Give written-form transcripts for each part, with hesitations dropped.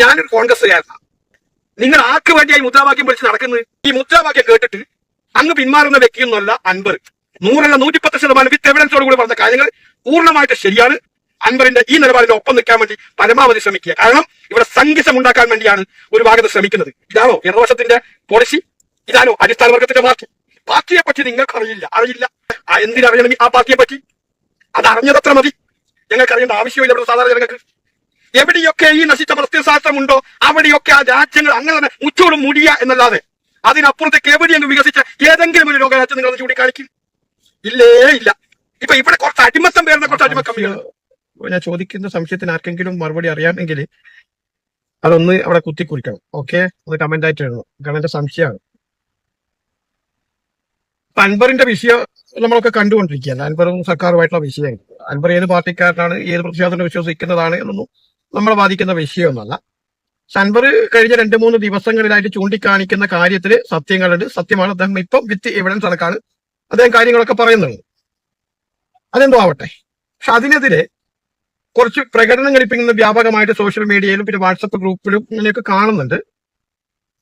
ഞാനൊരു കോൺഗ്രസ്സുകാരനാണ്. നിങ്ങൾ ആർക്ക് വേണ്ടിയായി മുദ്രാവാക്യം വിളിച്ച് നടക്കുന്നത്? ഈ മുദ്രാവാക്യം കേട്ടിട്ട് അങ്ങ് പിന്മാറുന്ന വ്യക്തിയൊന്നുമല്ല അൻവർ. 100 110% വിത്ത് എവിഡൻസോട് കൂടി പറഞ്ഞ കാര്യങ്ങൾ പൂർണ്ണമായിട്ട് ശരിയാണ്. അൻവറിന്റെ ഈ നിലപാടിന്റെ ഒപ്പം നിൽക്കാൻ വേണ്ടി പരമാവധി ശ്രമിക്കുക. കാരണം ഇവിടെ സംഘർഷം ഉണ്ടാക്കാൻ വേണ്ടിയാണ് ഒരു ഭാഗത്ത് ശ്രമിക്കുന്നത്. ഇതാണോ ഇടതുപക്ഷത്തിന്റെ പോളിസി? ഇതാണോ അടിസ്ഥാന വർഗത്തിന്റെ പാർട്ടി? പാർട്ടിയെ പറ്റി നിങ്ങൾക്ക് അറിയില്ല. എന്തിനറിയണം ആ പാർട്ടിയെ പറ്റി? അത് അറിഞ്ഞതത്ര മതി. ഞങ്ങൾക്ക് അറിയേണ്ട ആവശ്യമില്ല. ഇവിടെ സാധാരണ ജനങ്ങൾക്ക് എവിടെയൊക്കെ ഈ നശിച്ച പ്രത്യയശാസ്ത്രമുണ്ടോ അവിടെയൊക്കെ ആ രാജ്യങ്ങൾ അങ്ങനെ തന്നെ മുച്ചോടും മുടിയ എന്നല്ലാതെ അതിനപ്പുറത്തേക്ക് എവിടെയെങ്കിലും വികസിച്ച ഏതെങ്കിലും ഒരു ലോകരാജ്യം നിങ്ങൾ ചൂണ്ടിക്കാണിക്കും? ഇല്ലേ ഇല്ല. ഇപ്പൊ ഇവിടെ കുറച്ച് അടിമത്തം പേരുന്ന കുറച്ച് അടിമ കമ്മികൾ. ഞാൻ ചോദിക്കുന്ന സംശയത്തിന് ആർക്കെങ്കിലും മറുപടി അറിയാമെങ്കിൽ അതൊന്ന് അവിടെ കുത്തിക്കുറിക്കണം. ഓക്കെ, അത് കമന്റ് ആയിട്ട് എഴുതണം. കാരണം എന്റെ സംശയമാണ്. അൻവറിന്റെ വിഷയം നമ്മളൊക്കെ കണ്ടുകൊണ്ടിരിക്കുകയല്ല. അൻവറും സർക്കാരുമായിട്ടുള്ള വിഷയം. അൻവർ ഏത് പാർട്ടിക്കാരനാണ്, ഏത് പ്രതിഷേധത്തിന് വിശ്വസിക്കുന്നതാണ് എന്നൊന്നും നമ്മളെ ബാധിക്കുന്ന വിഷയമൊന്നുമല്ല. അൻവർ കഴിഞ്ഞ 2-3 ദിവസങ്ങളിലായിട്ട് ചൂണ്ടിക്കാണിക്കുന്ന കാര്യത്തിൽ സത്യങ്ങളുണ്ട്. സത്യമാണ്. അദ്ദേഹം ഇപ്പം വിത്ത് എവിഡൻസ് അടക്കാണ് അദ്ദേഹം കാര്യങ്ങളൊക്കെ പറയുന്നത്. അതെന്തോ ആവട്ടെ. പക്ഷെ അതിനെതിരെ കുറച്ച് പ്രകടനങ്ങൾ ഇപ്പം ഇന്ന് വ്യാപകമായിട്ട് സോഷ്യൽ മീഡിയയിലും പിന്നെ വാട്സപ്പ് ഗ്രൂപ്പിലും ഇങ്ങനെയൊക്കെ കാണുന്നുണ്ട്.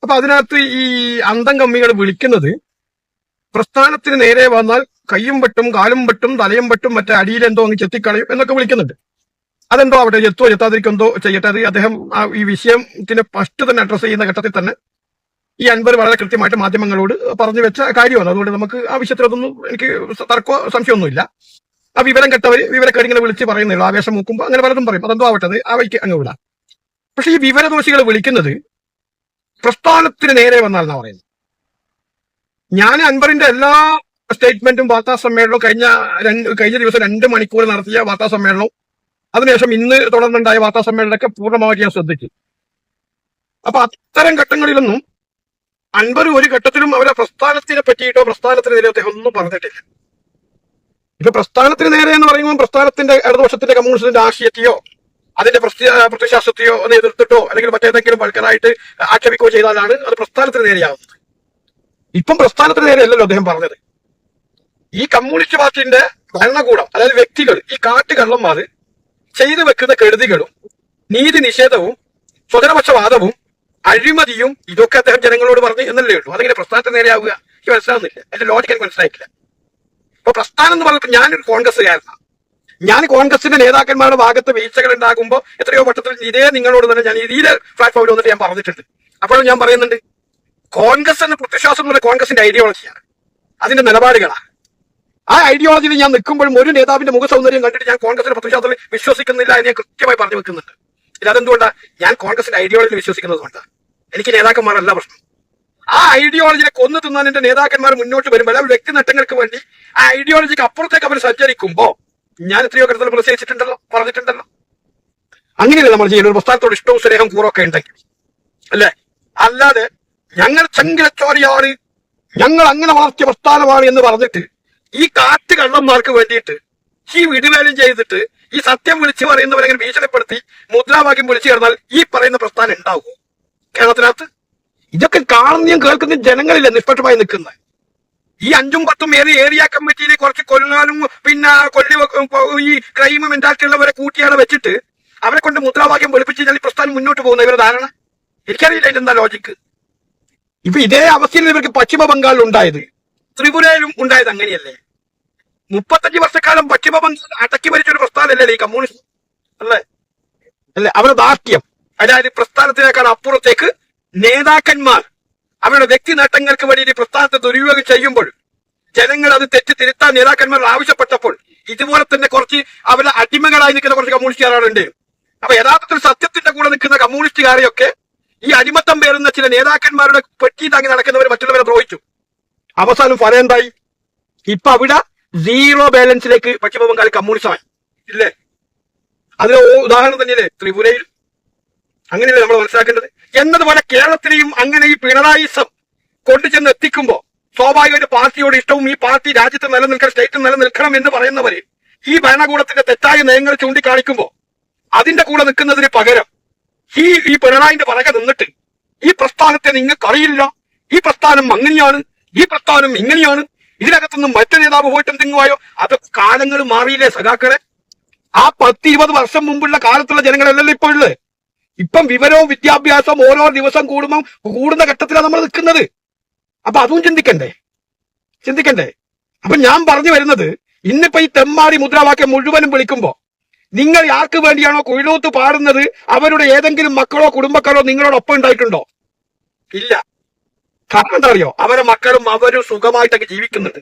അപ്പൊ അതിനകത്ത് ഈ അന്തം കമ്മികൾ വിളിക്കുന്നത് പ്രസ്ഥാനത്തിന് നേരെ വന്നാൽ കയ്യും വെട്ടും കാലും വെട്ടും തലയും വെട്ടും മറ്റേ അടിയിലെന്തോ അങ്ങ് ചെത്തിക്കളയും എന്നൊക്കെ വിളിക്കുന്നുണ്ട്. അതെന്തോ അവിടെ എത്തോ എത്താതിരിക്കെന്തോ ചെയ്യട്ടെ. അത് അദ്ദേഹം ഈ വിഷയത്തിന് ഫസ്റ്റ് തന്നെ അഡ്രസ് ചെയ്യുന്ന ഘട്ടത്തിൽ തന്നെ ഈ അൻവർ വളരെ കൃത്യമായിട്ട് മാധ്യമങ്ങളോട് പറഞ്ഞു വെച്ച കാര്യമാണ്. അതുകൊണ്ട് നമുക്ക് ആ വിഷയത്തിലൊന്നും എനിക്ക് തർക്കമോ സംശയമൊന്നുമില്ല. ആ വിവരം കെട്ടവര് വിവരക്കേടിങ്ങനെ വിളിച്ച് പറയുന്നില്ല. ആവേശം മൂക്കുമ്പോൾ അങ്ങനെ പലതും പറയും. അതെന്തോ ആവട്ടെ, ആ വഴിക്ക് അങ്ങ് വിടാം. പക്ഷെ ഈ വിവരദോഷികൾ വിളിക്കുന്നത് പ്രസ്ഥാനത്തിന് നേരെ വന്നാലെന്നാ പറയുന്നത്. ഞാൻ അൻവറിന്റെ എല്ലാ സ്റ്റേറ്റ്മെന്റും വാർത്താ സമ്മേളനവും കഴിഞ്ഞ ദിവസം 2 മണിക്കൂർ നടത്തിയ വാർത്താ സമ്മേളനവും അതിനുശേഷം ഇന്ന് തുടർന്നുണ്ടായ വാർത്താ സമ്മേളനമൊക്കെ പൂർണ്ണമായിട്ട് ഞാൻ ശ്രദ്ധിച്ചു. അപ്പൊ അത്തരം ഘട്ടങ്ങളിലൊന്നും അൻവർ ഒരു ഘട്ടത്തിലും അവരെ പ്രസ്ഥാനത്തിനെ പറ്റിയിട്ടോ പ്രസ്ഥാനത്തിന് നേരെ അദ്ദേഹം ഒന്നും പറഞ്ഞിട്ടില്ല. ഇപ്പൊ പ്രസ്ഥാനത്തിന് നേരെ എന്ന് പറയുമ്പോൾ പ്രസ്ഥാനത്തിന്റെ ഇടതുപക്ഷത്തിന്റെ കമ്മ്യൂണിസ്റ്റിന്റെ ആശയത്തെയോ അതിന്റെ പ്രത്യയശാസ്ത്രത്തെയോ ഒന്ന് എതിർത്തിട്ടോ അല്ലെങ്കിൽ മറ്റേതെങ്കിലും വൾക്കറായിട്ട് ആക്ഷേപിക്കുകയോ ചെയ്താലാണ് അത് പ്രസ്ഥാനത്തിന് നേരെയാവുന്നത്. ഇപ്പം പ്രസ്ഥാനത്തിന് നേരെയല്ലല്ലോ അദ്ദേഹം പറഞ്ഞത്. ഈ കമ്മ്യൂണിസ്റ്റ് പാർട്ടിന്റെ ഭരണകൂടം, അതായത് വ്യക്തികൾ, ഈ കാട്ടുകള്ളന്മാർ ചെയ്തു വെക്കുന്ന കെടുതികളും നീതി നിഷേധവും സ്വജനപക്ഷവാദവും അഴിമതിയും ഇതൊക്കെ അദ്ദേഹം ജനങ്ങളോട് പറഞ്ഞു എന്നല്ലേ ഉള്ളൂ. അതിങ്ങനെ പ്രസ്ഥാനത്തിന് നേരെയാവുക എനിക്ക് മനസ്സിലാവുന്നില്ല. എന്റെ ലോജിക്ക് എനിക്ക് മനസ്സിലായിട്ടില്ല. ഇപ്പൊ പ്രസ്ഥാനം എന്ന് പറഞ്ഞപ്പോൾ ഞാനൊരു കോൺഗ്രസ്സുകാരനാണ്. ഞാൻ കോൺഗ്രസിന്റെ നേതാക്കന്മാരുടെ ഭാഗത്ത് വീഴ്ചകൾ ഉണ്ടാകുമ്പോൾ എത്രയോ വട്ടത്തിൽ ഇതേ നിങ്ങളോട് തന്നെ ഞാൻ ഇതേ പ്ലാറ്റ്ഫോമിൽ വന്നിട്ട് ഞാൻ പറഞ്ഞിട്ടുണ്ട്. അപ്പോഴും ഞാൻ പറയുന്നുണ്ട്, കോൺഗ്രസ് എന്ന പ്രത്യശ്വാസം എന്ന് പറഞ്ഞ കോൺഗ്രസിന്റെ ഐഡിയോളജിയാണ്, അതിന്റെ നിലപാടുകളാണ്. ആ ഐഡിയോളജിയിൽ ഞാൻ നിൽക്കുമ്പോഴും ഒരു നേതാവിന്റെ മുഖ സൗന്ദര്യം കണ്ടിട്ട് ഞാൻ കോൺഗ്രസിന്റെ പ്രത്യശ്വാസത്തിൽ വിശ്വസിക്കുന്നില്ല എന്ന് ഞാൻ കൃത്യമായി പറഞ്ഞു വെക്കുന്നുണ്ട്. ഇതെന്തുകൊണ്ടാണ്? ഞാൻ കോൺഗ്രസിന്റെ ഐഡിയോളജിയിൽ വിശ്വസിക്കുന്നത് കൊണ്ടാണ്. എനിക്ക് നേതാക്കന്മാരല്ല പ്രശ്നം. ആ ഐഡിയോളജിയെ കൊന്നു തിന്നാൻ എന്റെ നേതാക്കന്മാർ മുന്നോട്ട് വരുമ്പോൾ അവർ വ്യക്തി നേട്ടങ്ങൾക്ക് വേണ്ടി ആ ഐഡിയോളജിക്ക് അപ്പുറത്തേക്ക് അവർ സഞ്ചരിക്കുമ്പോ ഞാൻ എത്രയോ ഘട്ടത്തിൽ പ്രതിഷേധിച്ചിട്ടുണ്ടല്ലോ, പറഞ്ഞിട്ടുണ്ടല്ലോ. അങ്ങനെയല്ലേ നമ്മൾ ചെയ്യുന്നത്? ഒരു പ്രസ്ഥാനത്തോട് ഇഷ്ടവും സ്നേഹം കൂറൊക്കെ ഉണ്ടെങ്കിൽ അല്ലേ? അല്ലാതെ ഞങ്ങൾ ചങ്കിലച്ചോരിയാണ്, ഞങ്ങൾ അങ്ങനെ വളർത്തിയ പ്രസ്ഥാനമാണ് എന്ന് പറഞ്ഞിട്ട് ഈ കാട്ടുകള്ളന്മാർക്ക് വേണ്ടിയിട്ട് ഈ വിടുവേലും ചെയ്തിട്ട് ഈ സത്യം വിളിച്ചു പറയുന്നവരെങ്ങനെ ഭീഷണിപ്പെടുത്തി മുദ്രാവാക്യം വിളിച്ചു ചേർന്നാൽ ഈ പറയുന്ന പ്രസ്ഥാനം ഉണ്ടാവുമോ കേരളത്തിനകത്ത്? ഇതൊക്കെ കാണുന്നതും കേൾക്കുന്നതും ജനങ്ങളില്ലേ നിഷ്പക്ഷമായി നിൽക്കുന്നത്? ഈ 5ഉം 10ഉം ഏരിയ കമ്മിറ്റിയിൽ കുറച്ച് കൊല്ലാനും പിന്നെ ഈ ക്രൈം മെന്റാലിറ്റി ഉള്ളവരെ കൂട്ടിയാണ് വെച്ചിട്ട് അവരെ കൊണ്ട് മുദ്രാവാക്യം വെളുപ്പിച്ച് കഴിഞ്ഞാൽ ഈ പ്രസ്ഥാനം മുന്നോട്ട് പോകുന്ന ഇവരുടെ ധാരണ എനിക്കറിയില്ല. ഇതെന്താ ലോജിക്ക്? ഇപ്പൊ ഇതേ അവസ്ഥയിൽ ഇവർക്ക് പശ്ചിമ ബംഗാളിൽ ഉണ്ടായത്, ത്രിപുരയിലും ഉണ്ടായത് അങ്ങനെയല്ലേ? 35 വർഷക്കാലം പശ്ചിമ ബംഗാൾ അടക്കി ഭരിച്ചൊരു പ്രസ്ഥാനമല്ലേ ഈ കമ്മ്യൂണിസ്റ്റ്? അല്ലേ? അവരുടെ ദാർഢ്യം, അതായത് പ്രസ്ഥാനത്തിനേക്കാൾ അപ്പുറത്തേക്ക് നേതാക്കന്മാർ അവരുടെ വ്യക്തി നേട്ടങ്ങൾക്ക് വേണ്ടി പ്രസ്ഥാനത്തെ ദുരുപയോഗം ചെയ്യുമ്പോൾ ജനങ്ങൾ അത് തെറ്റ് തിരുത്താൻ നേതാക്കന്മാർ ആവശ്യപ്പെട്ടപ്പോൾ ഇതുപോലെ തന്നെ കുറച്ച് അവരുടെ അടിമകളായി നിൽക്കുന്ന കുറച്ച് കമ്മ്യൂണിസ്റ്റുകാരുണ്ട്. അപ്പൊ യഥാർത്ഥത്തിൽ സത്യത്തിന്റെ കൂടെ നിൽക്കുന്ന കമ്മ്യൂണിസ്റ്റുകാരെയൊക്കെ ഈ അടിമത്തം പേരുന്ന ചില നേതാക്കന്മാരുടെ പെട്ടി താങ്ങി നടക്കുന്നവർ മറ്റുള്ളവരെ ദ്രോഹിച്ചു. അവസാനം ഫലം എന്തായി? ഇപ്പൊ അവിടെ 0 ബാലൻസിലേക്ക് പശ്ചിമ ബംഗാൾ കമ്മ്യൂണിസമായി ഇല്ലേ? അതിന് ഉദാഹരണം തന്നെയല്ലേ ത്രിപുരയിൽ? അങ്ങനെയല്ലേ നമ്മൾ മനസ്സിലാക്കേണ്ടത്? എന്നതുപോലെ കേരളത്തിലെയും അങ്ങനെ ഈ പിണറായിസം കൊണ്ടുചെന്ന് എത്തിക്കുമ്പോൾ സ്വാഭാവികമായിട്ട് പാർട്ടിയോട് ഇഷ്ടവും ഈ പാർട്ടി രാജ്യത്ത് നിലനിൽക്കണം, സ്റ്റേറ്റ് നിലനിൽക്കണം എന്ന് പറയുന്നവര് ഈ ഭരണകൂടത്തിന്റെ തെറ്റായ നയങ്ങൾ ചൂണ്ടിക്കാണിക്കുമ്പോൾ അതിന്റെ കൂടെ നിൽക്കുന്നതിന് പകരം ഈ പിണറായിന്റെ പുറകെ നിന്നിട്ട് ഈ പ്രസ്ഥാനത്തെ നിങ്ങൾക്കറിയില്ല, ഈ പ്രസ്ഥാനം അങ്ങനെയാണ്, ഈ പ്രസ്ഥാനം ഇങ്ങനെയാണ്, ഇതിനകത്തൊന്നും മറ്റു നേതാവ് പോയിട്ട് എന്തെങ്കിലുമായോ? അത് കാലങ്ങൾ മാറിയില്ലേ സഖാക്കളെ? ആ 10-20 വർഷം മുമ്പുള്ള കാലത്തുള്ള ജനങ്ങളല്ലല്ലോ ഇപ്പോൾ ഉള്ളത്. ഇപ്പം വിവരവും വിദ്യാഭ്യാസവും ഓരോ ദിവസം കൂടുന്ന ഘട്ടത്തിലാണ് നമ്മൾ നിൽക്കുന്നത്. അപ്പൊ അതും ചിന്തിക്കണ്ടേ. അപ്പൊ ഞാൻ പറഞ്ഞു വരുന്നത്, ഇന്നിപ്പോ ഈ തെമ്മാടി മുദ്രാവാക്യം മുഴുവനും വിളിക്കുമ്പോ നിങ്ങൾ ആർക്ക് വേണ്ടിയാണോ കുയിലൂത്ത് പാടുന്നത്, അവരുടെ ഏതെങ്കിലും മക്കളോ കുടുംബക്കാരോ നിങ്ങളോടൊപ്പം ഉണ്ടായിട്ടുണ്ടോ? ഇല്ല. കാരണം എന്താ അറിയോ? അവരെ മക്കളും അവരും സുഖമായിട്ടൊക്കെ ജീവിക്കുന്നുണ്ട്,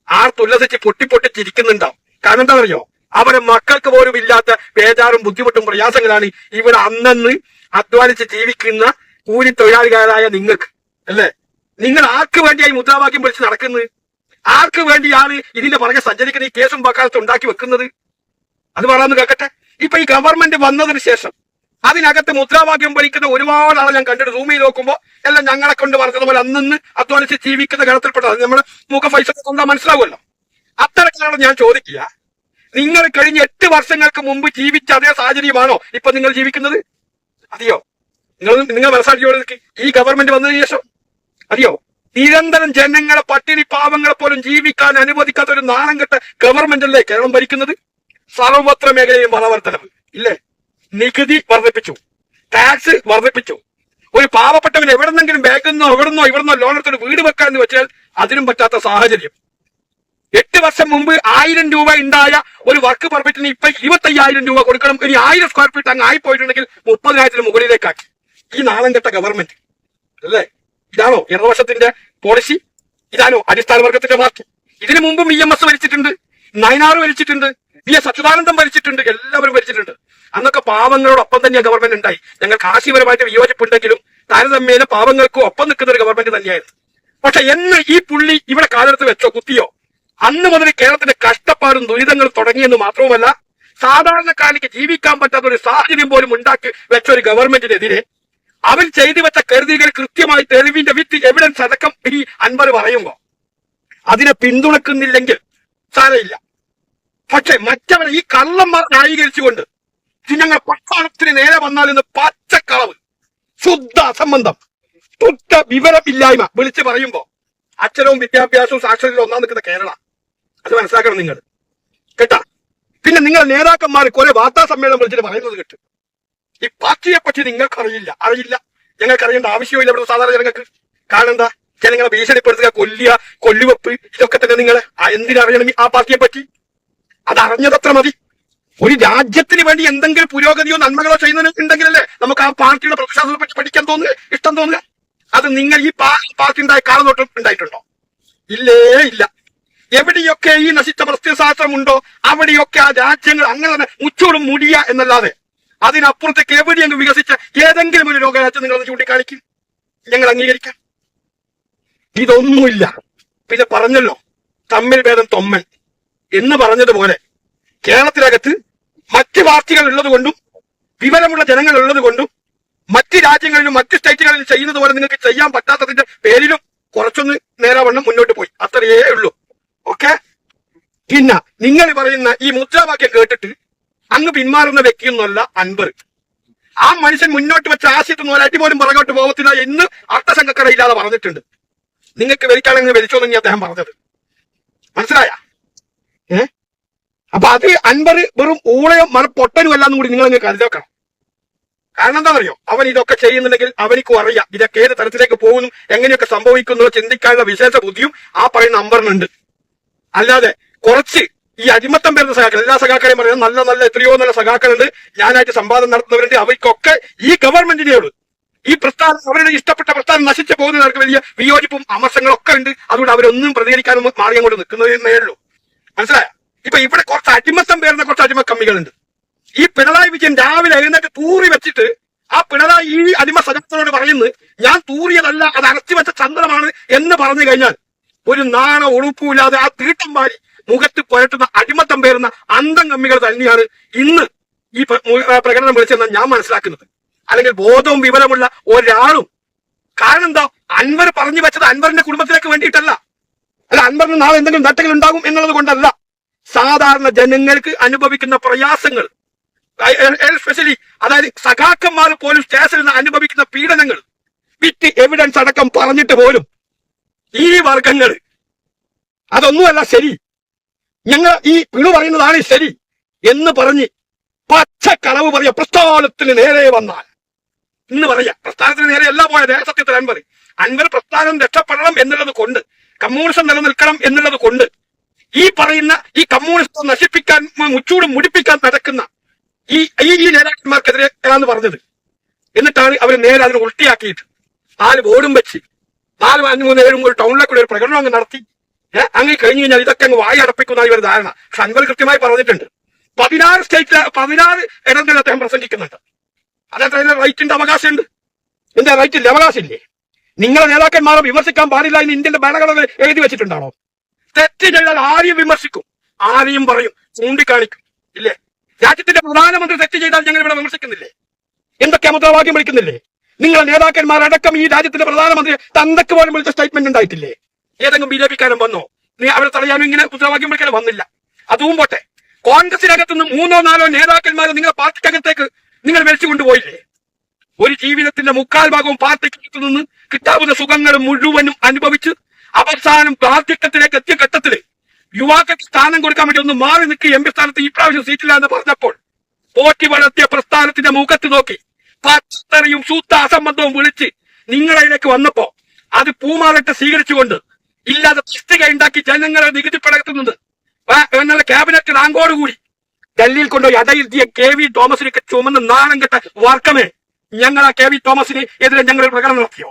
ആർത്തുല്ലസിച്ച് പൊട്ടി ചിരിക്കുന്നുണ്ടാവും. കാരണം എന്താ അറിയോ? അവരെ മക്കൾക്ക് പോലും ഇല്ലാത്ത ബേജാറും ബുദ്ധിമുട്ടും പ്രയാസങ്ങളാണ് ഇവിടെ അന്നന്ന് അധ്വാനിച്ച് ജീവിക്കുന്ന കൂലി തൊഴിലാളികളായ നിങ്ങൾക്ക്, അല്ലേ? നിങ്ങൾ ആർക്ക് വേണ്ടിയായി മുദ്രാവാക്യം വിളിച്ച് നടക്കുന്നത്? ആർക്ക് വേണ്ടിയാണ് ഇതിന്റെ പുറകെ സഞ്ചരിക്കുന്ന ഈ കേസും വക്കാലത്ത് ഉണ്ടാക്കി വെക്കുന്നത്? അത് പറയാന്ന് കേൾക്കട്ടെ. ഇപ്പൊ ഈ ഗവൺമെന്റ് വന്നതിന് ശേഷം അതിനകത്ത് മുദ്രാവാക്യം വലിക്കുന്ന ഒരുപാട് ആളെ ഞാൻ കണ്ടിട്ട് റൂമിൽ നോക്കുമ്പോൾ എല്ലാം ഞങ്ങളെ കൊണ്ട് പറഞ്ഞതുപോലെ അന്നന്ന് അധ്വാനിച്ച് ജീവിക്കുന്ന ഗണത്തിൽപ്പെട്ടത് നമ്മുടെ മുഖ പൈസ കൊണ്ടാ മനസ്സിലാവുമല്ലോ. അത്തരക്കാരോട് ഞാൻ ചോദിക്കുക, നിങ്ങൾ കഴിഞ്ഞ 8 വർഷങ്ങൾക്ക് മുമ്പ് ജീവിച്ച അതേ സാഹചര്യമാണോ ഇപ്പൊ നിങ്ങൾ ജീവിക്കുന്നത്? അറിയോ? നിങ്ങൾ മനസ്സിലാക്കിയോടെ ഈ ഗവൺമെന്റ് വന്നതിന് ശേഷം അറിയോ? നിരന്തരം ജനങ്ങളെ പട്ടിണി പാവങ്ങളെ പോലും ജീവിക്കാൻ അനുവദിക്കാത്ത ഒരു നാണം കെട്ട ഗവൺമെന്റല്ലേ കേരളം ഭരിക്കുന്നത്? സർവത്ര മേഖലയും വളവർദ്ധനവ് ഇല്ലേ? നികുതി വർദ്ധിപ്പിച്ചു, ടാക്സ് വർദ്ധിപ്പിച്ചു. ഒരു പാവപ്പെട്ടവൻ എവിടെന്നെങ്കിലും ബാങ്കിൽ നിന്നോ ഇവിടുന്നോ ലോൺ എടുത്തൊരു വീട് വെക്കാന്ന് വെച്ചാൽ അതിനും പറ്റാത്ത സാഹചര്യം. 8 വർഷം മുമ്പ് 1000 രൂപ ഉണ്ടായ ഒരു വർക്ക് പെർമിറ്റിന് ഇപ്പൊ 25,000 രൂപ കൊടുക്കണം. ഇനി 1000 സ്ക്വയർ ഫീറ്റ് അങ്ങ് ആയിപ്പോയിട്ടുണ്ടെങ്കിൽ 30,000 മുകളിലേക്കാക്കി ഈ നാളം കെട്ട ഗവൺമെന്റ്, അല്ലേ? ഇതാണോ ഇടതുപക്ഷത്തിന്റെ പോളിസി? ഇതാണോ അടിസ്ഥാന വർഗത്തിന്റെ പാർട്ടി? ഇതിനു മുമ്പും EMS ഭരിച്ചിട്ടുണ്ട്, നയനാർ ഭരിച്ചിട്ടുണ്ട്, VS അച്യുതാനന്ദൻ ഭരിച്ചിട്ടുണ്ട്, എല്ലാവരും ഭരിച്ചിട്ടുണ്ട്. അന്നൊക്കെ പാവങ്ങളോടൊപ്പം തന്നെ ഗവൺമെന്റ് ഉണ്ടായി. ഞങ്ങൾക്ക് ആശയപരമായിട്ട് വിയോജിപ്പുണ്ടെങ്കിലും താരതമ്യേന പാവങ്ങൾക്ക് ഒപ്പം നിൽക്കുന്ന ഒരു ഗവൺമെന്റ് തന്നെയായിരുന്നു. പക്ഷെ എന്ന് ഈ പുള്ളി ഇവിടെ കാലെടുത്ത് വെച്ചോ കുത്തിയോ, അന്ന് മുതൽ കേരളത്തിന്റെ കഷ്ടപ്പാടും ദുരിതങ്ങളും തുടങ്ങിയെന്ന് മാത്രവുമല്ല, സാധാരണക്കാരിക്ക് ജീവിക്കാൻ പറ്റാത്ത ഒരു സാഹചര്യം പോലും ഉണ്ടാക്കി വെച്ച ഒരു ഗവൺമെന്റിനെതിരെ അവൻ ചെയ്തു വെച്ച കരുതികൾ കൃത്യമായി തെളിവിന്റെ വിത്ത് എവിഡൻസ് അടക്കം ഈ അൻവർ പറയുമ്പോ അതിനെ പിന്തുണക്കുന്നില്ലെങ്കിൽ സാരമില്ല. പക്ഷെ മറ്റവരെ ഈ കള്ളന്മാർ ന്യായീകരിച്ചുകൊണ്ട് ഞങ്ങൾ പട്ടാളത്തിന് നേരെ വന്നാൽ ഇന്ന് പച്ചക്കളവ്, ശുദ്ധ അസംബന്ധം, തുറ്റ വിവരമില്ലായ്മ വിളിച്ചു പറയുമ്പോ അക്ഷരവും വിദ്യാഭ്യാസവും സാക്ഷരതയും ഒന്നാം നിൽക്കുന്ന കേരള. അത് മനസ്സിലാക്കണം നിങ്ങൾ കേട്ടാ. പിന്നെ നിങ്ങളുടെ നേതാക്കന്മാർ കുറെ വാർത്താ സമ്മേളനം വിളിച്ചിട്ട് പറയുന്നത് കേട്ട് ഈ പാർട്ടിയെ പറ്റി നിങ്ങൾക്ക് അറിയില്ല, ഞങ്ങൾക്ക് അറിയേണ്ട ആവശ്യമില്ല ഇവിടുത്തെ സാധാരണ ജനങ്ങൾക്ക്. കാരണം എന്താ? ജനങ്ങളെ ഭീഷണിപ്പെടുത്തുക, കൊല്ലുവെപ്പ്, ഇതൊക്കെ തന്നെ നിങ്ങൾ എന്തിനറിയണം ആ പാർട്ടിയെ പറ്റി? അതറിഞ്ഞതത്ര മതി. ഒരു രാജ്യത്തിന് വേണ്ടി എന്തെങ്കിലും പുരോഗതിയോ നന്മകളോ ചെയ്യുന്നുണ്ടെങ്കിലല്ലേ നമുക്ക് ആ പാർട്ടിയുടെ പ്രത്യക്ഷത്തെ പറ്റി പഠിക്കാൻ തോന്നുക, ഇഷ്ടം തോന്നുക. അത് നിങ്ങൾ ഈ പാർട്ടി ഉണ്ടായ കാലം തൊട്ട് ഉണ്ടായിട്ടുണ്ടോ? ഇല്ല. എവിടെയൊക്കെ ഈ നശിച്ച പ്രത്യയശാസ്ത്രമുണ്ടോ അവിടെയൊക്കെ ആ രാജ്യങ്ങൾ അങ്ങനെ തന്നെ മുച്ചോടും മുടിയ എന്നല്ലാതെ അതിനപ്പുറത്തേക്ക് എവിടെയെങ്കിലും വികസിച്ച ഏതെങ്കിലും ഒരു ലോകരാജ്യം നിങ്ങളൊന്ന് ചൂണ്ടിക്കാണിക്കും, ഞങ്ങൾ അംഗീകരിക്കാം. ഇതൊന്നുമില്ല. പിന്നെ പറഞ്ഞല്ലോ തമ്മിൽ ഭേദം തൊമ്മൻ എന്ന് പറഞ്ഞതുപോലെ കേരളത്തിനകത്ത് മറ്റ് പാർട്ടികൾ ഉള്ളത് കൊണ്ടും വിവരമുള്ള ജനങ്ങൾ ഉള്ളത് കൊണ്ടും മറ്റ് രാജ്യങ്ങളിലും മറ്റ് സ്റ്റേറ്റുകളിലും ചെയ്യുന്നത് പോലെ നിങ്ങൾക്ക് ചെയ്യാൻ പറ്റാത്തതിന്റെ പേരിലും കുറച്ചൊന്ന് നേരാവണ്ണം മുന്നോട്ട് പോയി, അത്രയേ ഉള്ളൂ. ഓക്കെ. പിന്നെ നിങ്ങൾ പറയുന്ന ഈ മുദ്രാവാക്യം കേട്ടിട്ട് അങ്ങ് പിന്മാറുന്ന വ്യക്തിയൊന്നുമല്ല അൻവർ. ആ മനുഷ്യൻ മുന്നോട്ട് വെച്ച ആശയത്തിന് ഒരടി പോലും പുറകോട്ട് പോകത്തില്ല എന്ന് അർത്ഥസംഘക്കടയില്ലാതെ പറഞ്ഞിട്ടുണ്ട്. നിങ്ങൾക്ക് വലിക്കാണെങ്കിൽ വലിച്ചോ എന്ന് അദ്ദേഹം പറഞ്ഞത് മനസ്സിലായ? അപ്പൊ അത് അൻവർ വെറും ഊളയും പൊട്ടനും അല്ലാന്നും കൂടി നിങ്ങൾ അങ്ങ് കരുതേക്കണം. കാരണം എന്താണെന്നറിയോ? അവൻ ഇതൊക്കെ ചെയ്യുന്നുണ്ടെങ്കിൽ അവനിക്കും അറിയാം ഇതൊക്കെ ഏത് തരത്തിലേക്ക് പോകുന്നു, എങ്ങനെയൊക്കെ സംഭവിക്കുന്നു ചിന്തിക്കാനുള്ള വിശേഷ ബുദ്ധിയും ആ പറയുന്ന അമ്പറിനുണ്ട്. അല്ലാതെ കുറച്ച് ഈ അടിമത്തം വരുന്ന സഖാക്കൾ, എല്ലാ സഖാക്കളെയും പറയുന്നത് നല്ല എത്രയോ നല്ല സഖാക്കളുണ്ട്, ഞാനായിട്ട് സംവാദം നടത്തുന്നവരുണ്ട്, അവർക്കൊക്കെ ഈ ഗവൺമെന്റിനെയോട് ഈ പ്രസ്ഥാനം അവരുടെ ഇഷ്ടപ്പെട്ട പ്രസ്ഥാനം നശിച്ചു പോകുന്നവർക്ക് വലിയ വിയോജിപ്പും അമർശങ്ങളൊക്കെ ഉണ്ട്. അതുകൊണ്ട് അവരൊന്നും പ്രതികരിക്കാനൊന്നും മാറി അങ്ങോട്ട് നിൽക്കുന്നതേ ഉള്ളൂ. മനസ്സിലായ? ഇപ്പൊ ഇവിടെ കുറച്ച് അടിമത്തം പേരുന്ന കുറച്ച് അടിമ കമ്മികളുണ്ട്. ഈ പിണറായി വിജയൻ രാവിലെ എഴുന്നേറ്റ് തൂറി വെച്ചിട്ട് ആ പിണറായി ഈ അടിമ സജാക്കളോട് പറയുന്നത് ഞാൻ തൂറിയതല്ല, അത് അടച്ചു വെച്ച ചന്ദ്രമാണ് എന്ന് പറഞ്ഞു കഴിഞ്ഞാൽ ഒരു നാണ ഉളുപ്പില്ലാതെ ആ തീട്ടം വാരി മുഖത്ത് പുരട്ടുന്ന അടിമത്തം പേരുന്ന അന്തം കമ്മികൾ തന്നെയാണ് ഇന്ന് ഈ പ്രകടനം വിളിച്ചെന്ന് ഞാൻ മനസ്സിലാക്കുന്നത്. അല്ലെങ്കിൽ ബോധവും വിവരമുള്ള ഒരാളും. കാരണം എന്താ? അൻവർ പറഞ്ഞു വെച്ചത് അൻവറിന്റെ കുടുംബത്തിലേക്ക് വേണ്ടിയിട്ടല്ല, അല്ല അൻവറിന് നാളെ എന്തെങ്കിലും നട്ടങ്ങൾ ഉണ്ടാകും എന്നുള്ളത് കൊണ്ടല്ല. സാധാരണ ജനങ്ങൾക്ക് അനുഭവിക്കുന്ന പ്രയാസങ്ങൾ, എസ്പെഷ്യലി അതായത് സഖാക്കന്മാർ പോലും സ്റ്റേഷനിൽ നിന്ന് അനുഭവിക്കുന്ന പീഡനങ്ങൾ വിത്ത് എവിഡൻസ് അടക്കം പറഞ്ഞിട്ട് പോലും ഈ വർഗങ്ങൾ അതൊന്നുമല്ല ശരി, ഞങ്ങൾ ഈ പിണു പറയുന്നതാണ് ശരി എന്ന് പറഞ്ഞ് പച്ചക്കളവ് പറയാ പ്രസ്ഥാനത്തിന് നേരെ വന്നാൽ ഇന്ന് പറയാം. പ്രസ്ഥാനത്തിന് നേരെ അല്ല പോയത് സത്യത്തിൽ അൻവർ പ്രസ്ഥാനം രക്ഷപ്പെടണം എന്നുള്ളത് കൊണ്ട്, കമ്മ്യൂണിസം നിലനിൽക്കണം എന്നുള്ളത് കൊണ്ട് ഈ പറയുന്ന ഈ കമ്മ്യൂണിസ്റ്റ് നശിപ്പിക്കാൻ മുച്ചൂട് മുടിപ്പിക്കാൻ നടക്കുന്ന ഈ നേതാക്കന്മാർക്കെതിരെ ഏതാന്ന് പറഞ്ഞത്. എന്നിട്ടാണ് അവർ നേരെ അതിന് ഉൾട്ടിയാക്കിയിട്ട് 4 ബോർഡും വെച്ച് 4, 5, 3, 7 ഒരു ടൗണിലേക്ക് ഒരു പ്രകടനം അങ്ങ് നടത്തി. അങ്ങനെ കഴിഞ്ഞു കഴിഞ്ഞാൽ ഇതൊക്കെ അങ്ങ് വായി അടപ്പിക്കുന്ന ഇവർ ധാരണ. പക്ഷെ അൻവർ കൃത്യമായി പറഞ്ഞിട്ടുണ്ട്, 16 സ്റ്റേറ്റിലെ 16 ഇടങ്ങളിൽ അദ്ദേഹം പ്രസംഗിക്കുന്നുണ്ട്. അദ്ദേഹത്തിന് റൈറ്റിന്റെ അവകാശമുണ്ട്. എന്താ റൈറ്റില്ലേ? അവകാശമില്ലേ? നിങ്ങളെ നേതാക്കന്മാരെ വിമർശിക്കാൻ പാടില്ല എന്ന് ഇന്ത്യന്റെ ഭരണഘടന എഴുതി വെച്ചിട്ടുണ്ടാണോ? തെറ്റ് ചെയ്താൽ ആരെയും വിമർശിക്കും, ആരെയും പറയും, ചൂണ്ടിക്കാണിക്കും, ഇല്ലേ? രാജ്യത്തിന്റെ പ്രധാനമന്ത്രി തെറ്റ് ചെയ്താൽ ഞങ്ങൾ ഇവിടെ വിമർശിക്കുന്നില്ലേ? എന്തൊക്കെ മുദ്രാവാക്യം വിളിക്കുന്നില്ലേ? നിങ്ങളെ നേതാക്കന്മാരടക്കം ഈ രാജ്യത്തിന്റെ പ്രധാനമന്ത്രി തന്തക്ക് പോലും വിളിച്ച സ്റ്റേറ്റ്മെന്റ് ഉണ്ടായിട്ടില്ലേ? ഏതെങ്കിലും BJP-കാരൻ വന്നോ? നീ അവരെ തടയാനും ഇങ്ങനെ മുദ്രാവാക്യം വിളിക്കാനും വന്നില്ല. അതും പോട്ടെ, കോൺഗ്രസിനകത്തുനിന്ന് 3 4 നേതാക്കന്മാരെ നിങ്ങളെ പാർട്ടിക്കകത്തേക്ക് നിങ്ങൾ വലിച്ചു കൊണ്ടുപോയില്ലേ? ഒരു ജീവിതത്തിന്റെ 3/4 ഭാഗവും പാർട്ടിക്കകത്തു നിന്ന് കിട്ടാവുന്ന സുഖങ്ങൾ മുഴുവനും അനുഭവിച്ച് അവസാനം പാർട്ടിക്കത്തിലേക്ക് എത്തിയ ഘട്ടത്തില് യുവാക്കൾക്ക് സ്ഥാനം കൊടുക്കാൻ വേണ്ടി ഒന്ന് മാറി നിൽക്കുക, MP സ്ഥാനത്ത് ഈ പ്രാവശ്യം സീറ്റില്ല എന്ന് പറഞ്ഞപ്പോൾ പോറ്റി വളർത്തിയ പ്രസ്ഥാനത്തിന്റെ മുഖത്ത് നോക്കി പച്ചത്തറിയും ശൂത്ത അസംബന്ധവും വിളിച്ച് നിങ്ങളതിലേക്ക് വന്നപ്പോ അത് പൂമാലിട്ട് സ്വീകരിച്ചുകൊണ്ട് ഇല്ലാതെ തസ്തിക ഉണ്ടാക്കി ജനങ്ങളെ നികുതി പടത്തുന്നത് എന്നുള്ള ക്യാബിനറ്റ് റാങ്കോടുകൂടി ഡൽഹിയിൽ കൊണ്ടുപോയി അടയിരുത്തിയ KV തോമസിനൊക്കെ ചുമന്ന് നാണം കെട്ട വർക്കമേ, ഞങ്ങൾ ആ KV തോമസിന് എതിരെ ഞങ്ങൾ പ്രകടനം നടത്തിയോ?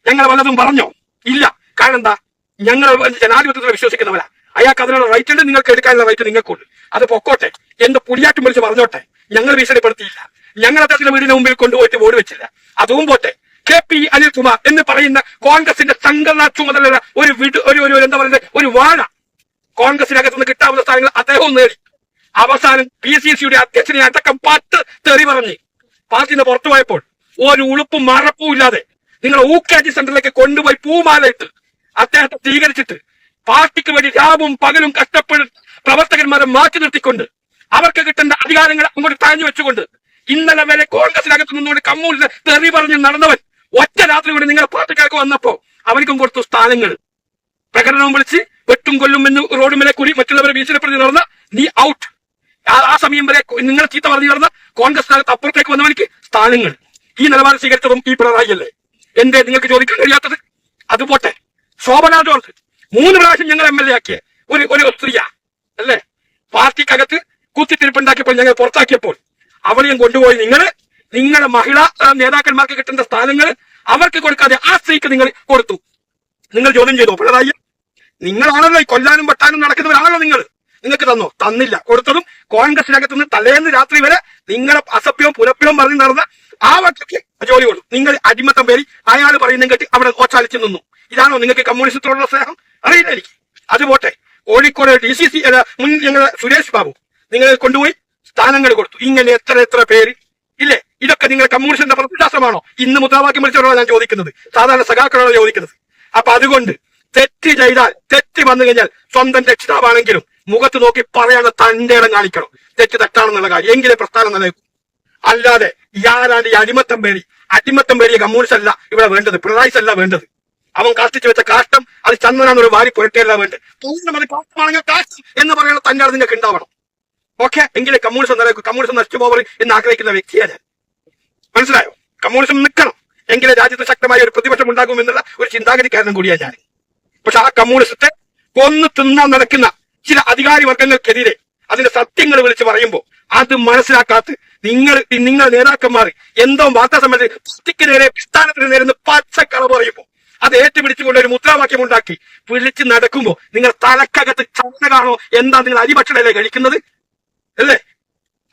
ഞങ്ങൾ വല്ലതും പറഞ്ഞോ? ഇല്ല. കാരണം എന്താ? ഞങ്ങൾ ജനാധിപത്യത്തിൽ വിശ്വസിക്കുന്നവരാ. അയാൾക്ക് അതിനുള്ള റൈറ്റ് ഉണ്ട്, നിങ്ങൾക്ക് എടുക്കാനുള്ള റൈറ്റ് നിങ്ങൾക്കുണ്ട്. അത് പൊക്കോട്ടെ, എന്ത് പുടിയാറ്റും വിളിച്ച് പറഞ്ഞോട്ടെ, ഞങ്ങൾ ഭീഷണിപ്പെടുത്തിയില്ല. ഞങ്ങൾ അദ്ദേഹത്തിന്റെ വീടിന് മുമ്പിൽ കൊണ്ടുപോയിട്ട് വോട്ട് വെച്ചില്ല. അതും പോട്ടെ, KP അനിൽകുമാർ എന്ന് പറയുന്ന കോൺഗ്രസിന്റെ സംഘടനാ ചുമതല എന്താ പറയുന്നത്, ഒരു വാഴ കോൺഗ്രസിനകത്ത് നിന്ന് കിട്ടാവുന്ന സ്ഥാനങ്ങൾ അദ്ദേഹവും നേടി. അവസാനം PCC-യുടെ അധ്യക്ഷനെ അടക്കം 10 തെറി പറഞ്ഞ് പാർട്ടിന്ന് പുറത്തു പോയപ്പോൾ ഒരു ഉളുപ്പും മറപ്പും ഇല്ലാതെ നിങ്ങൾ UKG സെന്ററിലേക്ക് കൊണ്ടുപോയി പൂമാലയിട്ട് അദ്ദേഹത്തെ സ്വീകരിച്ചിട്ട് പാർട്ടിക്ക് വേണ്ടി രാവും പകലും കഷ്ടപ്പെടുന്ന പ്രവർത്തകന്മാരെ മാറ്റി നിർത്തിക്കൊണ്ട് അവർക്ക് കിട്ടേണ്ട അധികാരങ്ങൾ അങ്ങോട്ട് താഴ്ന്നു വെച്ചുകൊണ്ട് ഇന്നലെ വരെ കോൺഗ്രസിനകത്ത് നിന്നുകൊണ്ട് കമ്മ്യൂണിസ്റ്റ് തെറി പറഞ്ഞ് നടന്നവൻ ഒറ്റ രാത്രി കൂടി നിങ്ങളുടെ പാർട്ടിക്കാർക്ക് വന്നപ്പോ അവർക്കും കൊടുത്തു സ്ഥാനങ്ങൾ. പ്രകടനവും വിളിച്ച് വെട്ടും കൊല്ലും എന്ന് റോഡുമേലെ കൂടി മറ്റുള്ളവരെ ഭീഷണിപ്പെടുത്തി നടന്ന നീ ഔട്ട്. ആ സമയം വരെ നിങ്ങൾ ചീത്ത പറഞ്ഞു നടന്ന കോൺഗ്രസിനകത്ത് അപ്പുറത്തേക്ക് വന്നവനിക്ക് സ്ഥാനങ്ങൾ. ഈ നിലപാട് സ്വീകരിച്ചതും ഈ പിണറായി അല്ലേ? എന്തേ നിങ്ങൾക്ക് ചോദിക്കാൻ കഴിയാത്തത്? അതുപോട്ടെ, ശോഭന ജോർജ് 3 പ്രാവശ്യം ഞങ്ങൾ MLA ആക്കിയ ഒരു സ്ത്രീയാ അല്ലേ? പാർട്ടിക്കകത്ത് കുത്തിത്തിരിപ്പുണ്ടാക്കിയപ്പോൾ ഞങ്ങൾ പുറത്താക്കിയപ്പോൾ അവളെയും കൊണ്ടുപോയി നിങ്ങളുടെ മഹിളാ നേതാക്കന്മാർക്ക് കിട്ടേണ്ട സ്ഥാനങ്ങൾ അവർക്ക് കൊടുക്കാതെ ആ സ്ത്രീക്ക് നിങ്ങൾ കൊടുത്തു. നിങ്ങൾ ചോദ്യം ചെയ്തോ പിണറായി? നിങ്ങളാണല്ലോ ഈ കൊല്ലാനും വെട്ടാനും നടക്കുന്നവരാണല്ലോ നിങ്ങൾക്ക് തന്നോ? തന്നില്ല. കൊടുത്തതും കോൺഗ്രസിനകത്ത് നിന്ന് തലേന്ന് രാത്രി വരെ നിങ്ങളെ അസഭ്യവും പുലഭ്യവും പറഞ്ഞ് നടന്ന ആ വട്ടയ്ക്ക് ജോലി കൊടുത്തു. നിങ്ങൾ അടിമത്തം പേരി അയാൾ പറയുന്ന കേട്ട് അവിടെ ഓച്ചാലിച്ചു നിന്നു. ഇതാണോ നിങ്ങൾക്ക് കമ്മ്യൂണിസ്റ്റോടുള്ള സ്നേഹം? അറിയില്ല എനിക്ക്. അതുപോട്ടെ, കോഴിക്കോട് DCC മുൻ ഞങ്ങളുടെ സുരേഷ് ബാബു നിങ്ങൾ കൊണ്ടുപോയി സ്ഥാനങ്ങൾ കൊടുത്തു. ഇങ്ങനെ എത്ര പേര് ഇല്ലേ? ഇതൊക്കെ നിങ്ങൾ കമ്മ്യൂണിസ്റ്റിന്റെ പ്രത്യശാസ്ത്രമാണോ? ഇന്ന് മുദ്രാവാക്യം വിളിച്ചവരോടാണ് ഞാൻ ചോദിക്കുന്നത്, സാധാരണ സഖാക്കളോട് ചോദിക്കുന്നത്. അപ്പൊ അതുകൊണ്ട് തെറ്റ് ചെയ്താൽ, തെറ്റ് വന്നു കഴിഞ്ഞാൽ സ്വന്തം രക്ഷിതാവാണെങ്കിലും മുഖത്ത് നോക്കി പറയാനുള്ള തന്റെ ഇടം കാണിക്കണം തെറ്റ് തെറ്റാണെന്നുള്ള കാര്യം. എങ്കിലേ പ്രസ്ഥാനം നിലനിൽക്കും. അല്ലാതെ ഇയാളാണ് ഈ അടിമത്തം പേരിയ കമ്മ്യൂണിസ്റ്റ് അല്ല ഇവിടെ വേണ്ടത്, പിണറായി അല്ല വേണ്ടത്. അവൻ കാഷ്ടിച്ചു വെച്ച കാഷ്ടം അത് ചന്ദനാന്നൊരു വാരി പുരട്ടിയല്ല വേണ്ടത്. അത് കാഷ്ടമാണെങ്കിൽ കാഷ്ടം എന്ന് പറയുന്ന തന്റെ ഇടം നിങ്ങൾക്ക് ഉണ്ടാവണം. ഓക്കെ, എങ്കിലേ കമ്മ്യൂണിസം നിലനിൽക്കും. കമ്മ്യൂണിസം നശിച്ചു പോവർ എന്ന് ആഗ്രഹിക്കുന്ന വ്യക്തിയാണ് ഞാൻ. മനസ്സിലായോ? കമ്മ്യൂണിസം നിൽക്കണം, എങ്കിലേ രാജ്യത്ത് ശക്തമായ ഒരു പ്രതിപക്ഷം ഉണ്ടാകുമെന്നുള്ള ഒരു ചിന്താഗതിക്കാരനും കൂടിയാണ് ഞാൻ. പക്ഷെ ആ കമ്മ്യൂണിസത്തെ കൊന്നു തിന്നാൻ നടക്കുന്ന ചില അധികാരി വർഗങ്ങൾക്കെതിരെ അതിന്റെ സത്യങ്ങൾ വിളിച്ച് പറയുമ്പോൾ അത് മനസ്സിലാക്കാത്ത നിങ്ങൾ നേതാക്കന്മാർ എന്തോ വാർത്താ സമ്മേളനത്തിൽ പാർട്ടിക്ക് നേരെ പ്രസ്ഥാനത്തിന് നേരെ പച്ചക്കള പറയുമ്പോൾ അത് ഏറ്റുപിടിച്ചുകൊണ്ട് ഒരു മുദ്രാവാക്യം ഉണ്ടാക്കി വിളിച്ച് നടക്കുമ്പോൾ നിങ്ങൾ തലക്കകത്ത് ചങ്ങലാണോ എന്താ നിങ്ങൾ അരിഭക്ഷണല്ലേ കഴിക്കുന്നത് അല്ലേ?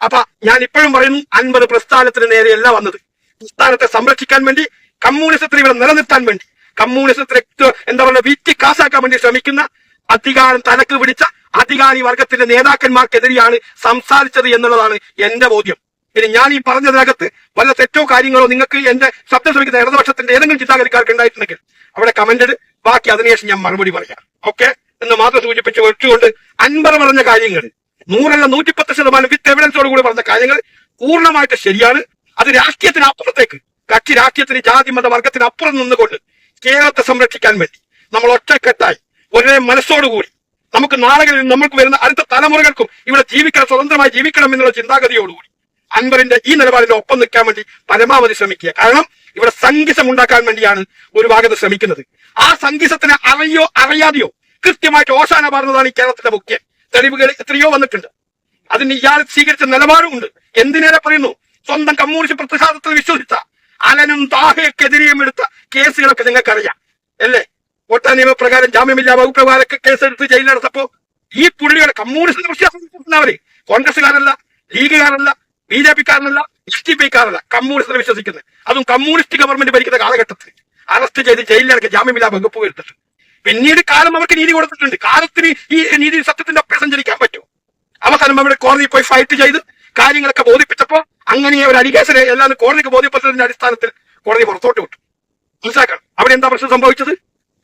അപ്പൊ ഞാൻ ഇപ്പോഴും പറയുന്നു, അൻവർ പ്രസ്ഥാനത്തിന് നേരെയല്ല വന്നത്. പ്രസ്ഥാനത്തെ സംരക്ഷിക്കാൻ വേണ്ടി, കമ്മ്യൂണിസത്തിന് ഇവിടെ നിലനിർത്താൻ വേണ്ടി, കമ്മ്യൂണിസത്തെ എന്താ പറയുക വിറ്റി കാശാക്കാൻ വേണ്ടി ശ്രമിക്കുന്ന അധികാരം തലക്ക് പിടിച്ച അധികാരി വർഗത്തിന്റെ നേതാക്കന്മാർക്കെതിരെയാണ് സംസാരിച്ചത് എന്നുള്ളതാണ് എന്റെ ബോധ്യം. ഇനി ഞാൻ ഈ പറഞ്ഞതിനകത്ത് വല്ല തെറ്റോ കാര്യങ്ങളോ നിങ്ങൾക്ക് എന്റെ ശബ്ദം ശ്രമിക്കുന്ന ഇടതുപക്ഷത്തിന്റെ ഏതെങ്കിലും ചിന്താഗതിക്കാർക്ക് ഉണ്ടായിട്ടുണ്ടെങ്കിൽ അവിടെ കമന്റഡ്, ബാക്കി അതിനുശേഷം ഞാൻ മറുപടി പറയാം. ഓക്കെ എന്ന് മാത്രം സൂചിപ്പിച്ച് വെച്ചുകൊണ്ട് അൻവർ പറഞ്ഞ കാര്യങ്ങൾ 100 അല്ല 110% വിത്ത് എവിഡൻസോട് കൂടി പറഞ്ഞ കാര്യങ്ങൾ പൂർണ്ണമായിട്ട് ശരിയാണ്. അത് രാഷ്ട്രീയത്തിനപ്പുറത്തേക്ക്, കക്ഷി രാഷ്ട്രീയത്തിന് ജാതി മത വർഗത്തിന് അപ്പുറം നിന്നുകൊണ്ട് കേരളത്തെ സംരക്ഷിക്കാൻ വേണ്ടി നമ്മൾ ഒറ്റക്കെട്ടായി ഒരേ മനസ്സോടുകൂടി നമുക്ക് നാളുകളിൽ നമുക്ക് വരുന്ന അടുത്ത തലമുറകൾക്കും ഇവിടെ ജീവിക്കണം, സ്വതന്ത്രമായി ജീവിക്കണം എന്നുള്ള ചിന്താഗതിയോടുകൂടി അൻവറിന്റെ ഈ നിലപാടിന്റെ ഒപ്പം നിൽക്കാൻ വേണ്ടി പരമാവധി ശ്രമിക്കുക. കാരണം ഇവിടെ സംഘിസം ഉണ്ടാക്കാൻ വേണ്ടിയാണ് ഒരു ഭാഗത്ത് ശ്രമിക്കുന്നത്. ആ സംഘിസത്തിന് അറിയോ അറിയാതെയോ കൃത്യമായിട്ട് ഓശാന പറഞ്ഞതാണ് ഈ കേരളത്തിന്റെ മുഖ്യൻ. തെളിവുകൾ എത്രയോ വന്നിട്ടുണ്ട്. അതിന് ഇയാൾ സ്വീകരിച്ച നിലപാടും ഉണ്ട്. എന്തിനേറെ പറയുന്നു, സ്വന്തം കമ്മ്യൂണിസ്റ്റ് പ്രതിഷേധത്തിൽ വിശ്വസിച്ച അലനും താഹയ്ക്കെതിരെയും എടുത്ത കേസുകളൊക്കെ നിങ്ങൾക്കറിയാം അല്ലേ? വോട്ടാ നിയമപ്രകാരം ജാമ്യമില്ലാ വകുപ്പ് പ്രകാരമൊക്കെ കേസെടുത്ത് ജയിലിലെടുത്തപ്പോ ഈ പുള്ളിയുടെ കമ്മ്യൂണിസ്റ്റ് വിശ്വാസം കോൺഗ്രസ്സുകാരല്ല, ലീഗുകാരല്ല, BJP-കാരനല്ല, SDPക്കാരല്ല, കമ്മ്യൂണിസ്റ്റിനെ വിശ്വസിക്കുന്നത്. അതും കമ്മ്യൂണിസ്റ്റ് ഗവൺമെന്റ് ഭരിക്കുന്ന കാലഘട്ടത്തിൽ അറസ്റ്റ് ചെയ്ത് ജയിലിലിറക്കി ജാമ്യമില്ലാ വകുപ്പ് എടുത്തിട്ട് പിന്നീട് കാലം അവർക്ക് നീതി കൊടുത്തിട്ടുണ്ട്. കാലത്തിന് ഈ നീതി സത്യത്തിന്റെ ഒപ്പം സഞ്ചരിക്കാൻ പറ്റും. അവസാനം അവിടെ കോടതിയിൽ പോയി ഫൈറ്റ് ചെയ്ത് കാര്യങ്ങളൊക്കെ ബോധിപ്പിച്ചപ്പോ അങ്ങനെ ഒരു അലിഗേഷനെ എല്ലാം കോടതിക്ക് ബോധ്യപ്പെട്ടതിന്റെ അടിസ്ഥാനത്തിൽ കോടതി പുറത്തോട്ട് വിട്ടു. മനസ്സിലാക്കണം അവിടെ എന്താ പ്രശ്നം സംഭവിച്ചത്?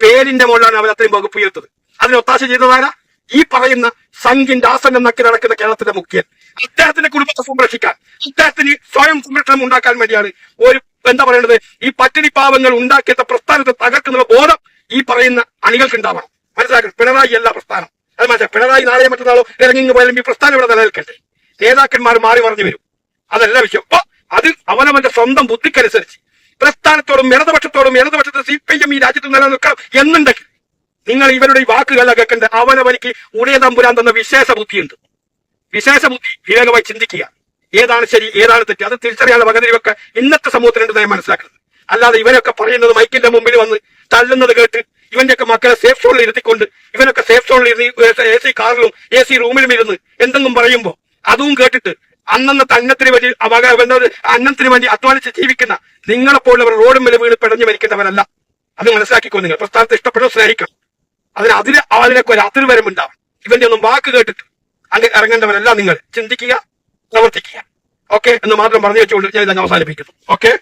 പേരിന്റെ മുകളിലാണ് അവർ അത്രയും വകുപ്പ് ഉയർത്തത്. അതിന് ഒത്താശ ചെയ്തതാരാ? ഈ പറയുന്ന സംഘിന്റെ ആസനം നക്കി നടക്കുന്ന കേരളത്തിന്റെ മുഖ്യൻ. അദ്ദേഹത്തിന്റെ കുടുംബത്തെ സംരക്ഷിക്കാൻ, അദ്ദേഹത്തിന് സ്വയം സംരക്ഷണം ഉണ്ടാക്കാൻ വേണ്ടിയാണ് ഒരു എന്താ പറയുന്നത്, ഈ പട്ടിണി പാവങ്ങൾ ഉണ്ടാക്കിയ പ്രസ്ഥാനത്തെ തകർക്കുന്ന ബോധം ഈ പറയുന്ന അണികൾക്ക് ഉണ്ടാവണം. മനസ്സിലാക്കണം. പിണറായി അല്ല പ്രസ്ഥാനം. അത് മനസ്സിലാക്കാം. പിണറായി നാളെ മറ്റന്നാളോ ഇറങ്ങി പോയാലും ഈ പ്രസ്ഥാനം ഇവിടെ നിലനിൽക്കട്ടെ. നേതാക്കന്മാർ മാറി മറിഞ്ഞു വരും, അതല്ല വിഷയം. അപ്പൊ അത് അവനവന്റെ സ്വന്തം ബുദ്ധിക്കനുസരിച്ച് പ്രസ്ഥാനത്തോടും ഇടതുപക്ഷത്തോടും ഇടതുപക്ഷത്തെ CPIM ഈ രാജ്യത്ത് നിലനിൽക്കണം എന്നുണ്ടെങ്കിൽ നിങ്ങൾ ഇവരുടെ ഈ വാക്കുകൾ കേൾക്കേണ്ട. അവനവനിക്ക് ഉടയ തമ്പുരാൻ തന്ന വിശേഷ ബുദ്ധിയുണ്ട്. വിശേഷ ബുദ്ധി വിവേകമായി ചിന്തിക്കുക. ഏതാണ് ശരി, ഏതാണ് തെറ്റ്, അത് തിരിച്ചറിയാനുള്ള വകതിരിവൊക്കെ ഇന്നത്തെ സമൂഹത്തിനുണ്ട് ഞാൻ മനസ്സിലാക്കുന്നത്. അല്ലാതെ ഇവരൊക്കെ പറയുന്നത് മൈക്കിന്റെ മുമ്പിൽ വന്ന് തള്ളുന്നത് കേട്ട് ഇവന്റെയൊക്കെ മക്കളെ സേഫ് സോണിൽ ഇരുത്തിക്കൊണ്ട് ഇവനൊക്കെ സേഫ് സോണിൽ ഇരുന്ന് AC കാറിലും AC റൂമിലും ഇരുന്ന് എന്തെങ്കിലും പറയുമ്പോ അതും കേട്ടിട്ട് അന്നത്തെ അന്നത്തിന് വേണ്ടി അന്നത്തിന് വേണ്ടി അധ്വാനിച്ച് ജീവിക്കുന്ന നിങ്ങളെപ്പോലുള്ളവർ റോഡും മേലെ വീണ് പിടഞ്ഞു മരിക്കുന്നവരല്ല. അത് മനസ്സിലാക്കിക്കോ. നിങ്ങൾ പ്രസ്ഥാനത്തെ ഇഷ്ടപ്പെടുന്ന സ്നേഹിക്കണം. അതിനൊക്കെ ഒരു അതിർവരമുണ്ടാവും. ഇവന്റെ ഒന്നും വാക്ക് കേട്ടിട്ട് അങ്ങ് ഇറങ്ങേണ്ടവരല്ല. നിങ്ങൾ ചിന്തിക്കുക, പ്രവർത്തിക്കുക. ഓക്കെ എന്ന് മാത്രം പറഞ്ഞു വെച്ചുകൊണ്ട് ഞാൻ ഇതങ്ങ് അവസാനിപ്പിക്കുന്നു. ഓക്കെ.